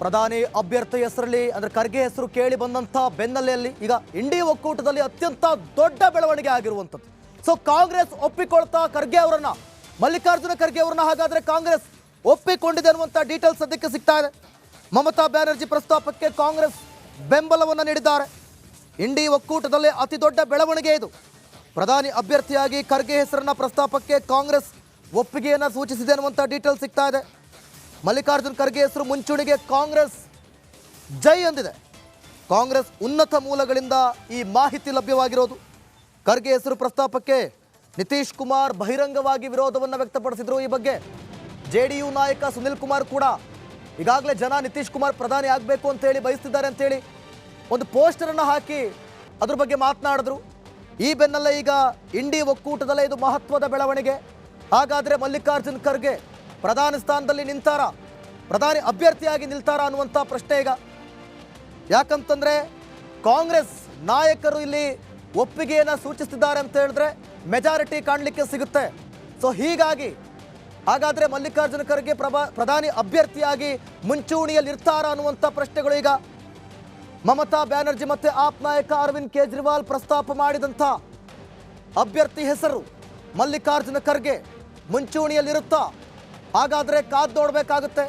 ಪ್ರಧಾನಿ ಅಭ್ಯರ್ಥಿ ಹೆಸರಲ್ಲಿ ಅಂದ್ರೆ ಖರ್ಗೆ ಹೆಸರು ಕೇಳಿ ಬಂದಂತ ಬೆನ್ನಲ್ಲೆಯಲ್ಲಿ ಈಗ ಇಂಡಿ ಒಕ್ಕೂಟದಲ್ಲಿ ಅತ್ಯಂತ ದೊಡ್ಡ ಬೆಳವಣಿಗೆ ಆಗಿರುವಂಥದ್ದು. ಸೊ ಕಾಂಗ್ರೆಸ್ ಒಪ್ಪಿಕೊಳ್ತಾ ಖರ್ಗೆ ಅವರನ್ನ, ಮಲ್ಲಿಕಾರ್ಜುನ ಖರ್ಗೆ ಅವರನ್ನ ಹಾಗಾದ್ರೆ ಕಾಂಗ್ರೆಸ್ ಒಪ್ಪಿಕೊಂಡಿದೆ ಅನ್ನುವಂಥ ಡೀಟೇಲ್ಸ್ ಸದ್ಯಕ್ಕೆ ಸಿಗ್ತಾ ಇದೆ. ಮಮತಾ ಬ್ಯಾನರ್ಜಿ ಪ್ರಸ್ತಾಪಕ್ಕೆ ಕಾಂಗ್ರೆಸ್ ಬೆಂಬಲವನ್ನು ನೀಡಿದ್ದಾರೆ. ಇಂಡಿ ಒಕ್ಕೂಟದಲ್ಲಿ ಅತಿ ದೊಡ್ಡ ಬೆಳವಣಿಗೆ ಇದು. ಪ್ರಧಾನಿ ಅಭ್ಯರ್ಥಿಯಾಗಿ ಖರ್ಗೆ ಹೆಸರನ್ನ ಪ್ರಸ್ತಾಪಕ್ಕೆ ಕಾಂಗ್ರೆಸ್ ಒಪ್ಪಿಗೆಯನ್ನು ಸೂಚಿಸಿದೆ ಅನ್ನುವಂಥ ಡೀಟೇಲ್ಸ್ ಸಿಗ್ತಾ ಇದೆ. ಮಲ್ಲಿಕಾರ್ಜುನ್ ಖರ್ಗೆ ಹೆಸರು ಮುಂಚೂಣಿಗೆ ಕಾಂಗ್ರೆಸ್ ಜೈ ಎಂದಿದೆ. ಕಾಂಗ್ರೆಸ್ ಉನ್ನತ ಮೂಲಗಳಿಂದ ಈ ಮಾಹಿತಿ ಲಭ್ಯವಾಗಿರೋದು. ಖರ್ಗೆ ಹೆಸರು ಪ್ರಸ್ತಾಪಕ್ಕೆ ನಿತೀಶ್ ಕುಮಾರ್ ಬಹಿರಂಗವಾಗಿ ವಿರೋಧವನ್ನು ವ್ಯಕ್ತಪಡಿಸಿದರು. ಈ ಬಗ್ಗೆ ಜೆಡಿಯು ನಾಯಕ ಸುನಿಲ್ ಕುಮಾರ್ ಕೂಡ ಈಗಾಗಲೇ ಜನ ನಿತೀಶ್ ಕುಮಾರ್ ಪ್ರಧಾನಿ ಆಗಬೇಕು ಅಂತೇಳಿ ಬಯಸ್ತಿದ್ದಾರೆ ಅಂತೇಳಿ ಒಂದು ಪೋಸ್ಟರನ್ನು ಹಾಕಿ ಅದ್ರ ಬಗ್ಗೆ ಮಾತನಾಡಿದ್ರು. ಈ ಬೆನ್ನಲ್ಲೇ ಈಗ ಇಂಡಿ ಒಕ್ಕೂಟದಲ್ಲೇ ಇದು ಮಹತ್ವದ ಬೆಳವಣಿಗೆ. ಹಾಗಾದರೆ ಮಲ್ಲಿಕಾರ್ಜುನ್ ಖರ್ಗೆ ಪ್ರಧಾನಿ ಸ್ಥಾನದಲ್ಲಿ ನಿಂತಾರ, ಪ್ರಧಾನಿ ಅಭ್ಯರ್ಥಿಯಾಗಿ ನಿಲ್ತಾರ ಅನ್ನುವಂಥ ಪ್ರಶ್ನೆ ಈಗ. ಯಾಕಂತಂದರೆ ಕಾಂಗ್ರೆಸ್ ನಾಯಕರು ಇಲ್ಲಿ ಒಪ್ಪಿಗೆಯನ್ನು ಸೂಚಿಸ್ತಿದ್ದಾರೆ ಅಂತ ಹೇಳಿದ್ರೆ ಮೆಜಾರಿಟಿ ಕಾಣಲಿಕ್ಕೆ ಸಿಗುತ್ತೆ. ಸೊ ಹೀಗಾಗಿ ಹಾಗಾದರೆ ಮಲ್ಲಿಕಾರ್ಜುನ ಖರ್ಗೆ ಪ್ರಧಾನಿ ಅಭ್ಯರ್ಥಿಯಾಗಿ ಮುಂಚೂಣಿಯಲ್ಲಿ ಇರ್ತಾರ ಅನ್ನುವಂಥ ಪ್ರಶ್ನೆಗಳು ಈಗ. ಮಮತಾ ಬ್ಯಾನರ್ಜಿ ಮತ್ತು ಆಪ್ ನಾಯಕ ಅರವಿಂದ್ ಕೇಜ್ರಿವಾಲ್ ಪ್ರಸ್ತಾಪ ಮಾಡಿದಂಥ ಅಭ್ಯರ್ಥಿ ಹೆಸರು ಮಲ್ಲಿಕಾರ್ಜುನ ಖರ್ಗೆ ಮುಂಚೂಣಿಯಲ್ಲಿರುತ್ತಾ? ಹಾಗಾದರೆ ಕಾದು ನೋಡಬೇಕಾಗುತ್ತೆ.